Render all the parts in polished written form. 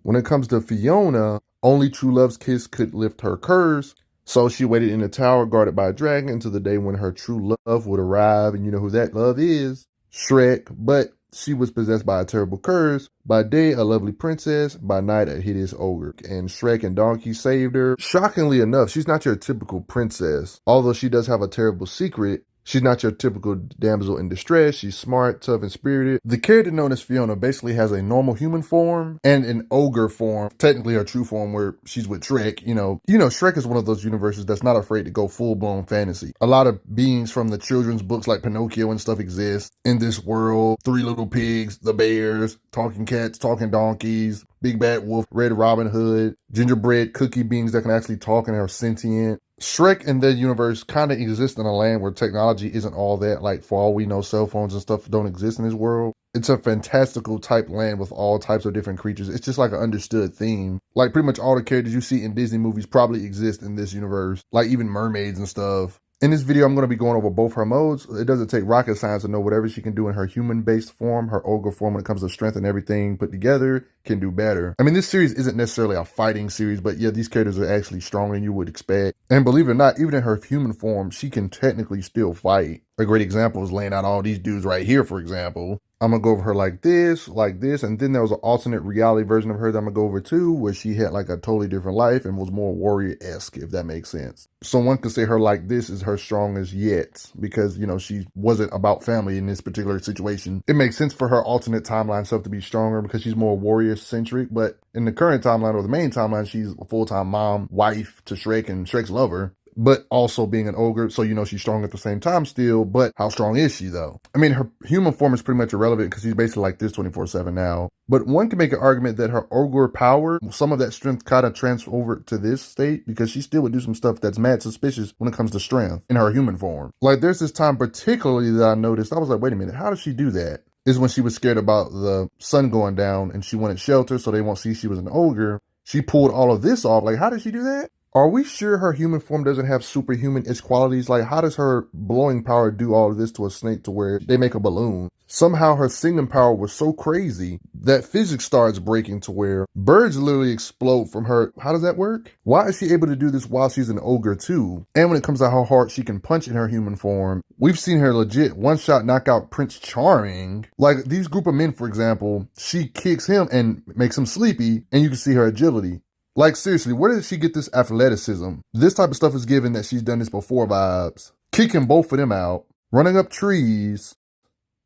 When it comes to Fiona, only true love's kiss could lift her curse. So she waited in a tower guarded by a dragon until the day when her true love would arrive. And you know who that love is? Shrek. But she was possessed by a terrible curse. By day, a lovely princess. By night, a hideous ogre. And Shrek and Donkey saved her. Shockingly enough, she's not your typical princess. Although she does have a terrible secret, she's not your typical damsel in distress. She's smart, tough, and spirited. The character known as Fiona basically has a normal human form and an ogre form, technically her true form where she's with Shrek. Shrek is one of those universes that's not afraid to go full-blown fantasy. A lot of beings from the children's books like Pinocchio and stuff exist in this world. Three Little Pigs, the bears, talking cats, talking donkeys, Big Bad Wolf, Red Robin Hood, gingerbread cookie beings that can actually talk and are sentient. Shrek and their universe kind of exist in a land where technology isn't all that. Like, for all we know, cell phones and stuff don't exist in this world. It's a fantastical type land with all types of different creatures. It's just like an understood theme. Like, pretty much all the characters you see in Disney movies probably exist in this universe. Like, even mermaids and stuff. In this video, I'm going to be going over both her modes. It doesn't take rocket science to know whatever she can do in her human-based form, her ogre form when it comes to strength and everything put together, can do better. I mean, this series isn't necessarily a fighting series, but yeah, these characters are actually stronger than you would expect. And believe it or not, even in her human form, she can technically still fight. A great example is laying out all these dudes right here, for example. I'm going to go over her like this, and then there was an alternate reality version of her that I'm going to go over too, where she had like a totally different life and was more warrior-esque, if that makes sense. So one could say her like this is her strongest yet, because, she wasn't about family in this particular situation. It makes sense for her alternate timeline stuff to be stronger because she's more warrior-centric, but in the current timeline or the main timeline, she's a full-time mom, wife to Shrek and Shrek's lover, but also being an ogre, so she's strong at the same time still, but how strong is she though? I mean, her human form is pretty much irrelevant because she's basically like this 24/7 now, but one can make an argument that her ogre power, some of that strength kind of transfer over to this state because she still would do some stuff that's mad suspicious when it comes to strength in her human form. Like there's this time particularly that I noticed, I was like, wait a minute, how does she do that? Is when she was scared about the sun going down and she wanted shelter so they won't see she was an ogre. She pulled all of this off. Like, how did she do that? Are we sure her human form doesn't have superhuman-ish qualities? Like, how does her blowing power do all of this to a snake to where they make a balloon? Somehow her singing power was so crazy that physics starts breaking to where birds literally explode from her. How does that work? Why is she able to do this while she's an ogre too? And when it comes to how hard she can punch in her human form, we've seen her legit one-shot knock out Prince Charming. Like these group of men, for example, she kicks him and makes him sleepy, and you can see her agility. Like, seriously, where did she get this athleticism? This type of stuff is given that she's done this before vibes. Kicking both of them out, running up trees,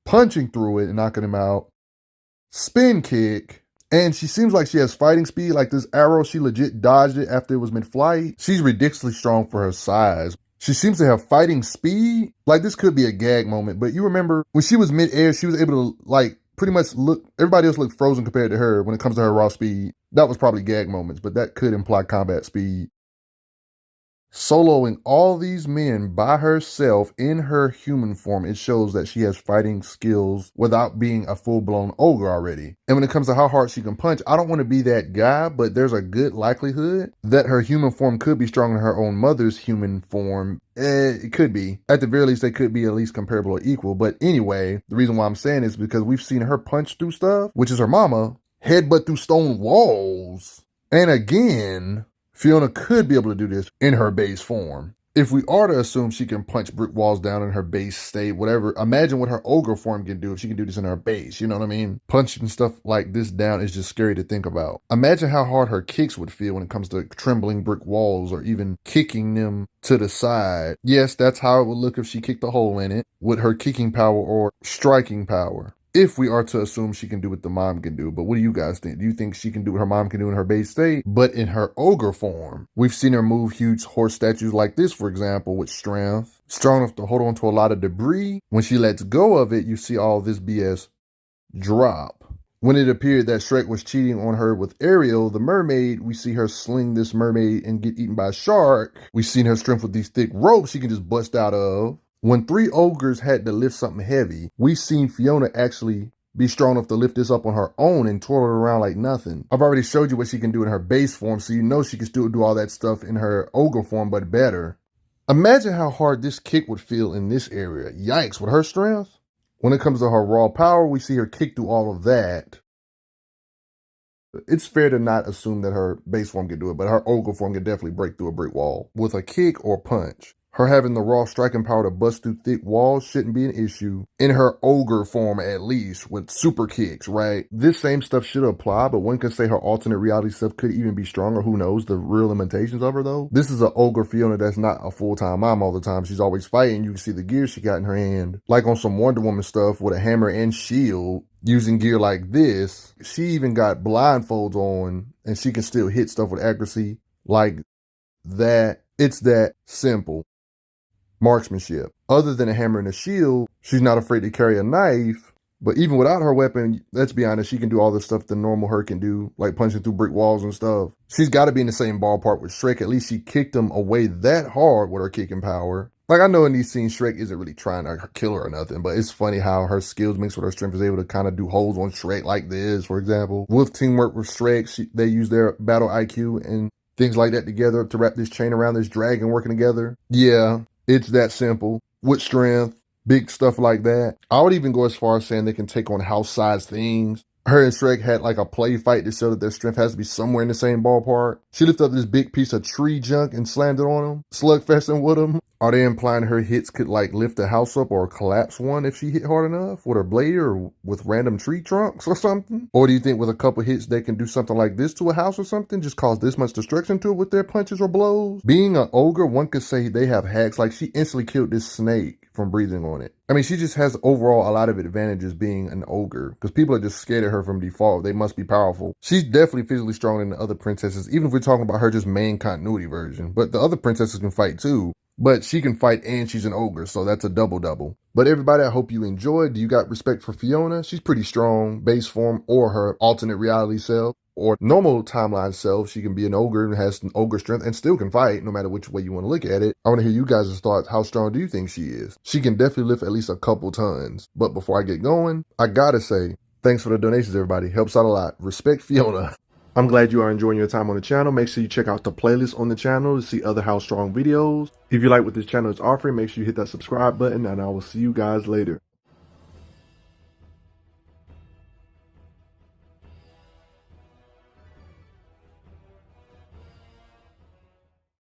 punching through it and knocking them out, spin kick, and she seems like she has fighting speed. Like this arrow, she legit dodged it after it was mid-flight. She's ridiculously strong for her size. She seems to have fighting speed. Like, this could be a gag moment, but you remember when she was mid-air, she was able to, like, pretty much look, everybody else looked frozen compared to her when it comes to her raw speed. That was probably gag moments, but that could imply combat speed. Soloing all these men by herself in her human form, it shows that she has fighting skills without being a full-blown ogre already. And when it comes to how hard she can punch, I don't want to be that guy, but there's a good likelihood that her human form could be stronger than her own mother's human form. It could be. At the very least, they could be at least comparable or equal. But anyway, the reason why I'm saying is because we've seen her punch through stuff, which is her mama, headbutt through stone walls. And again, Fiona could be able to do this in her base form. If we are to assume she can punch brick walls down in her base state, whatever, imagine what her ogre form can do if she can do this in her base, you know what I mean? Punching stuff like this down is just scary to think about. Imagine how hard her kicks would feel when it comes to trembling brick walls or even kicking them to the side. Yes, that's how it would look if she kicked a hole in it with her kicking power or striking power. If we are to assume she can do what the mom can do. But what do you guys think? Do you think she can do what her mom can do in her base state, but in her ogre form? We've seen her move huge horse statues like this, for example, with strength. Strong enough to hold on to a lot of debris. When she lets go of it, you see all this BS drop. When it appeared that Shrek was cheating on her with Ariel, the mermaid, we see her sling this mermaid and get eaten by a shark. We've seen her strength with these thick ropes she can just bust out of. When three ogres had to lift something heavy, we've seen Fiona actually be strong enough to lift this up on her own and twirl it around like nothing. I've already showed you what she can do in her base form, so you know she can still do all that stuff in her ogre form, but better. Imagine how hard this kick would feel in this area. Yikes, with her strength. When it comes to her raw power, we see her kick through all of that. it's fair to not assume that her base form can do it, but her ogre form can definitely break through a brick wall with a kick or punch. Her having the raw striking power to bust through thick walls shouldn't be an issue. In her ogre form, at least, with super kicks, right? This same stuff should apply, but one could say her alternate reality stuff could even be stronger. Who knows the real limitations of her, though? This is an ogre Fiona that's not a full-time mom all the time. She's always fighting. You can see the gear she got in her hand. Like on some Wonder Woman stuff with a hammer and shield, using gear like this. She even got blindfolds on, and she can still hit stuff with accuracy like that. It's that simple. Marksmanship. Other than a hammer and a shield, she's not afraid to carry a knife. But even without her weapon, let's be honest, she can do all the stuff the normal her can do, like punching through brick walls and stuff. She's got to be in the same ballpark with Shrek. At least she kicked him away that hard with her kicking power. Like, I know in these scenes, Shrek isn't really trying to kill her or nothing, but it's funny how her skills mixed with her strength is able to kind of do holds on Shrek like this, for example. With teamwork with Shrek, they use their battle IQ and things like that together to wrap this chain around this dragon working together. Yeah. It's that simple. With strength, big stuff like that. I would even go as far as saying they can take on house-sized things. Her and Shrek had like a play fight to show that their strength has to be somewhere in the same ballpark. She lifted up this big piece of tree junk and slammed it on him, slugfesting with him. Are they implying her hits could like lift a house up or collapse one if she hit hard enough with her blade or with random tree trunks or something? Or do you think with a couple hits they can do something like this to a house or something? Just cause this much destruction to it with their punches or blows? Being an ogre, one could say they have hacks. Like she instantly killed this snake from breathing on it. I mean, she just has overall a lot of advantages being an ogre because people are just scared of her from default. They must be powerful. She's definitely physically stronger than the other princesses, even if we're talking about her just main continuity version. But the other princesses can fight too. But she can fight and she's an ogre, so that's a double-double. But everybody, I hope you enjoyed. Do you got respect for Fiona? She's pretty strong, base form or her alternate reality self. Or normal timeline self, she can be an ogre and has some ogre strength and still can fight, no matter which way you want to look at it. I want to hear you guys' thoughts. How strong do you think she is? She can definitely lift at least a couple tons. But before I get going, I gotta say, thanks for the donations, everybody. Helps out a lot. Respect Fiona. I'm glad you are enjoying your time on the channel. Make sure you check out the playlist on the channel to see other How Strong videos. If you like what this channel is offering, make sure you hit that subscribe button, and I will see you guys later.